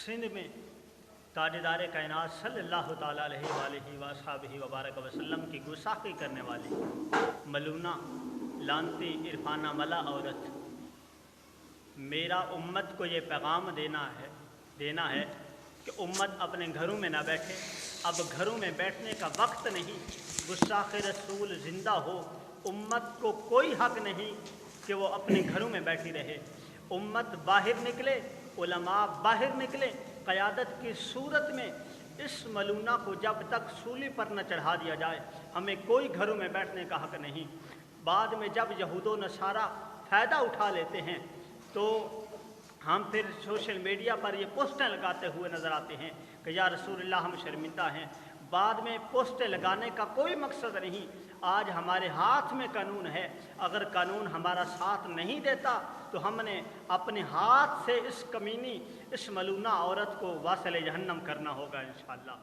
سندھ میں تاجدار کائنات صلی اللہ تعالیٰ علیہ وآلہ وصحبہ وبارک وسلم کی گستاخی کرنے والی ملونہ لانتی عرفانہ ملا عورت میرا امت کو یہ پیغام دینا ہے کہ امت اپنے گھروں میں نہ بیٹھے، اب گھروں میں بیٹھنے کا وقت نہیں، گستاخ رسول زندہ ہو، امت کو کوئی حق نہیں کہ وہ اپنے گھروں میں بیٹھی رہے، امت باہر نکلے، علماء باہر نکلے، قیادت کی صورت میں اس ملونہ کو جب تک سولی پر نہ چڑھا دیا جائے ہمیں کوئی گھروں میں بیٹھنے کا حق نہیں۔ بعد میں جب یہود و نصارہ فائدہ اٹھا لیتے ہیں تو ہم پھر سوشل میڈیا پر یہ پوسٹیں لگاتے ہوئے نظر آتے ہیں کہ یا رسول اللہ ہم شرمندہ ہیں۔ بعد میں پوسٹیں لگانے کا کوئی مقصد نہیں، آج ہمارے ہاتھ میں قانون ہے، اگر قانون ہمارا ساتھ نہیں دیتا تو ہم نے اپنے ہاتھ سے اس کمینی اس ملونہ عورت کو واصل جہنم کرنا ہوگا انشاءاللہ۔